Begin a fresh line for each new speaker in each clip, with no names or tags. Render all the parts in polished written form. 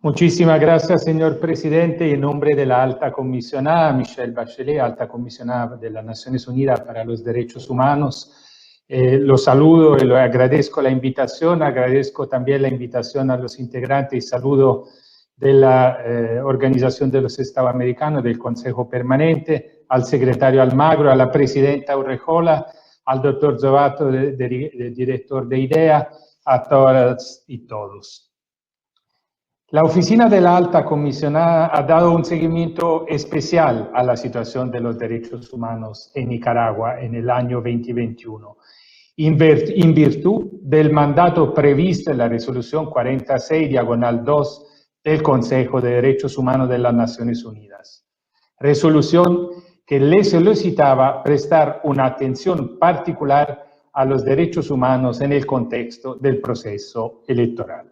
Muchísimas gracias, señor presidente. En nombre de la alta comisionada Michelle Bachelet, alta comisionada de las Naciones Unidas para los Derechos Humanos, los saludo y le agradezco la invitación. Agradezco también la invitación a los integrantes y saludo de la Organización de los Estados Americanos, del Consejo Permanente, al secretario Almagro, a la presidenta Urrejola, al doctor Zovato, director de IDEA, a todas y todos. La Oficina de la Alta Comisionada ha dado un seguimiento especial a la situación de los derechos humanos en Nicaragua en el año 2021, en virtud del mandato previsto en la Resolución 46/2 del Consejo de Derechos Humanos de las Naciones Unidas. Resolución que le solicitaba prestar una atención particular a los derechos humanos en el contexto del proceso electoral.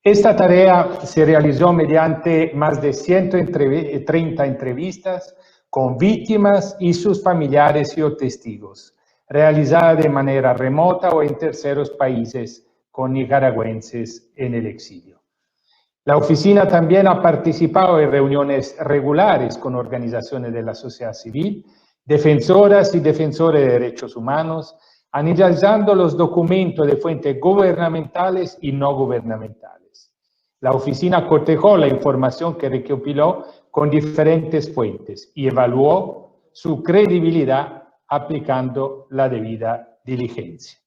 Esta tarea se realizó mediante más de 130 entrevistas con víctimas y sus familiares y o testigos, realizada de manera remota o en terceros países con nicaragüenses en el exilio. La oficina también ha participado en reuniones regulares con organizaciones de la sociedad civil, defensoras y defensores de derechos humanos, analizando los documentos de fuentes gubernamentales y no gubernamentales. La oficina cotejó la información que recopiló con diferentes fuentes y evaluó su credibilidad aplicando la debida diligencia.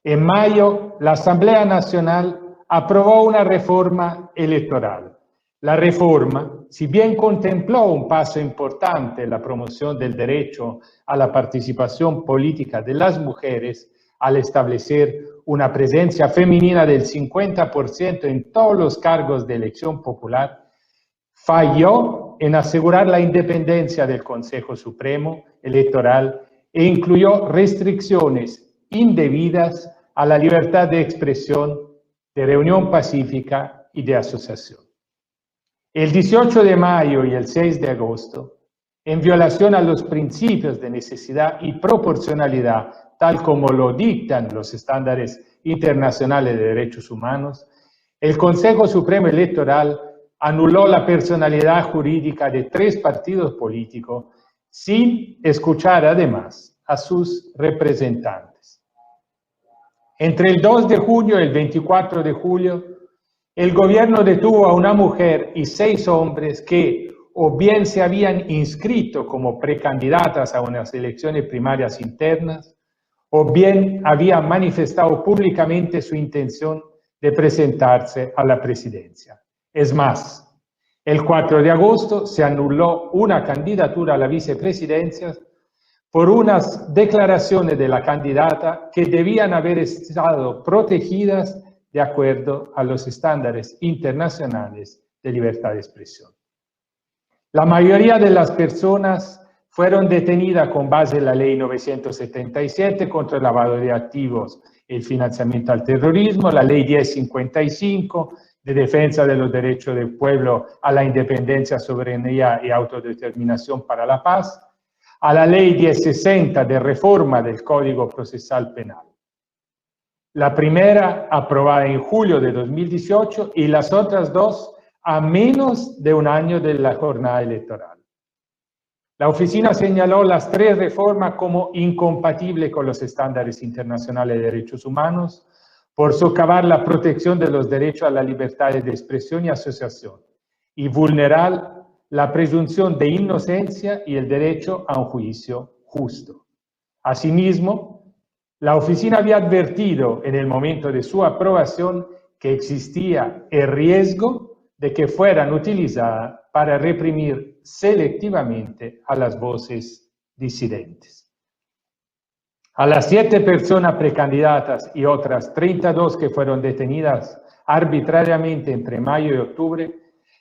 En mayo, la Asamblea Nacional aprobó una reforma electoral. La reforma, si bien contempló un paso importante en la promoción del derecho a la participación política de las mujeres, al establecer una presencia femenina del 50% en todos los cargos de elección popular, falló en asegurar la independencia del Consejo Supremo Electoral e incluyó restricciones indebidas a la libertad de expresión, de reunión pacífica y de asociación. El 18 de mayo y el 6 de agosto, en violación a los principios de necesidad y proporcionalidad, tal como lo dictan los estándares internacionales de derechos humanos, el Consejo Supremo Electoral anuló la personalidad jurídica de 3 partidos políticos sin escuchar además a sus representantes. Entre el 2 de junio y el 24 de julio, el gobierno detuvo a una mujer y 6 hombres que o bien se habían inscrito como precandidatas a unas elecciones primarias internas, o bien habían manifestado públicamente su intención de presentarse a la presidencia. Es más, el 4 de agosto se anuló una candidatura a la vicepresidencia por unas declaraciones de la candidata que debían haber estado protegidas de acuerdo a los estándares internacionales de libertad de expresión. La mayoría de las personas fueron detenidas con base en la Ley 977 contra el lavado de activos y el financiamiento al terrorismo, la Ley 1055 de defensa de los derechos del pueblo a la independencia, soberanía y autodeterminación para la paz, a la Ley 1060 de reforma del Código Procesal Penal. La primera aprobada en julio de 2018 y las otras 2 a menos de un año de la jornada electoral. La oficina señaló las 3 reformas como incompatibles con los estándares internacionales de derechos humanos por socavar la protección de los derechos a la libertad de expresión y asociación y vulnerar la presunción de inocencia y el derecho a un juicio justo. Asimismo, la oficina había advertido en el momento de su aprobación que existía el riesgo de que fueran utilizadas para reprimir selectivamente a las voces disidentes. A las 7 personas precandidatas y otras 32 que fueron detenidas arbitrariamente entre mayo y octubre,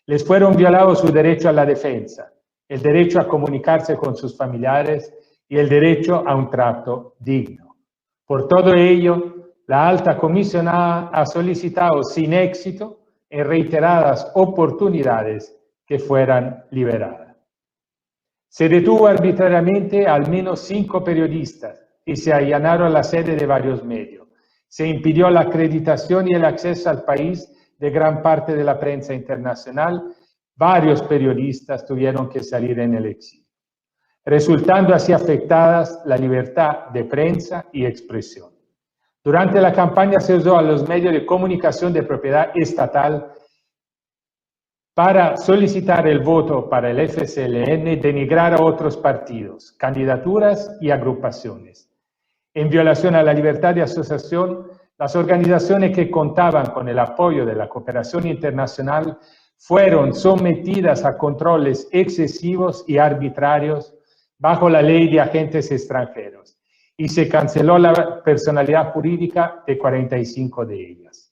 les fueron violados su derecho a la defensa, el derecho a comunicarse con sus familiares y el derecho a un trato digno. Por todo ello, la alta comisionada ha solicitado sin éxito en reiteradas oportunidades que fueran liberadas. Se detuvo arbitrariamente al menos 5 periodistas y se allanaron la sede de varios medios. Se impidió la acreditación y el acceso al país de gran parte de la prensa internacional, varios periodistas tuvieron que salir en el exilio, resultando así afectadas la libertad de prensa y expresión. Durante la campaña se usó a los medios de comunicación de propiedad estatal para solicitar el voto para el FCLN, denigrar a otros partidos, candidaturas y agrupaciones. En violación a la libertad de asociación, las organizaciones que contaban con el apoyo de la cooperación internacional fueron sometidas a controles excesivos y arbitrarios bajo la ley de agentes extranjeros y se canceló la personalidad jurídica de 45 de ellas.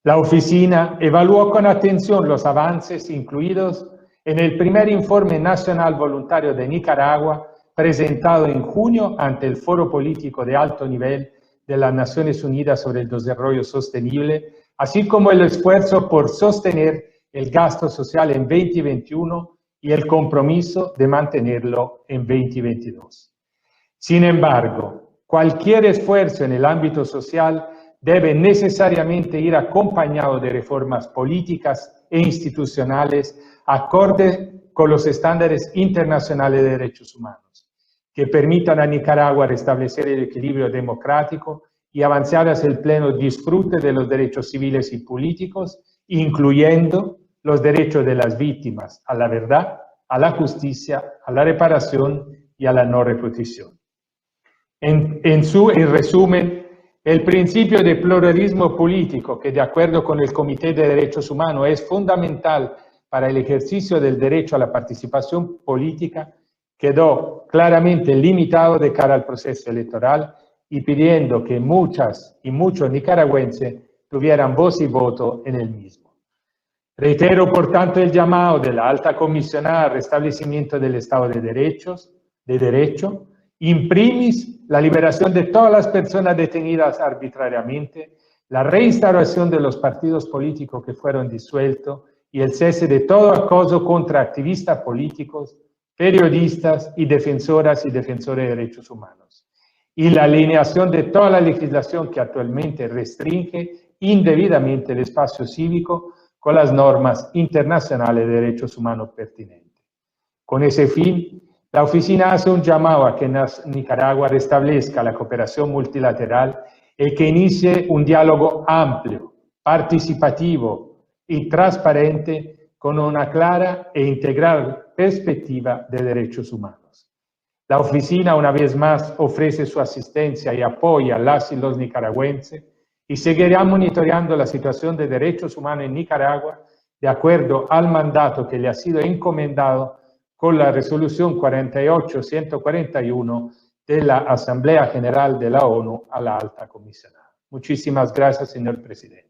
La oficina evaluó con atención los avances incluidos en el primer informe nacional voluntario de Nicaragua, presentado en junio ante el Foro Político de Alto Nivel de las Naciones Unidas sobre el Desarrollo Sostenible, así como el esfuerzo por sostener el gasto social en 2021 y el compromiso de mantenerlo en 2022. Sin embargo, cualquier esfuerzo en el ámbito social debe necesariamente ir acompañado de reformas políticas e institucionales acorde con los estándares internacionales de derechos humanos, que permitan a Nicaragua restablecer el equilibrio democrático y avanzar hacia el pleno disfrute de los derechos civiles y políticos, incluyendo los derechos de las víctimas a la verdad, a la justicia, a la reparación y a la no repetición. En resumen, el principio de pluralismo político, que de acuerdo con el Comité de Derechos Humanos es fundamental para el ejercicio del derecho a la participación política, quedó claramente limitado de cara al proceso electoral y pidiendo que muchas y muchos nicaragüenses tuvieran voz y voto en el mismo. Reitero, por tanto, el llamado de la alta comisionada al restablecimiento del Estado de Derecho, imprimis la liberación de todas las personas detenidas arbitrariamente, la reinstauración de los partidos políticos que fueron disueltos y el cese de todo acoso contra activistas políticos, periodistas y defensoras y defensores de derechos humanos, y la alineación de toda la legislación que actualmente restringe indebidamente el espacio cívico con las normas internacionales de derechos humanos pertinentes. Con ese fin, la oficina hace un llamado a que Nicaragua restablezca la cooperación multilateral y que inicie un diálogo amplio, participativo y transparente con una clara e integral perspectiva de derechos humanos. La oficina, una vez más, ofrece su asistencia y apoya a las y los nicaragüenses y seguirá monitoreando la situación de derechos humanos en Nicaragua de acuerdo al mandato que le ha sido encomendado con la resolución 48-141 de la Asamblea General de la ONU a la alta comisionada. Muchísimas gracias, señor presidente.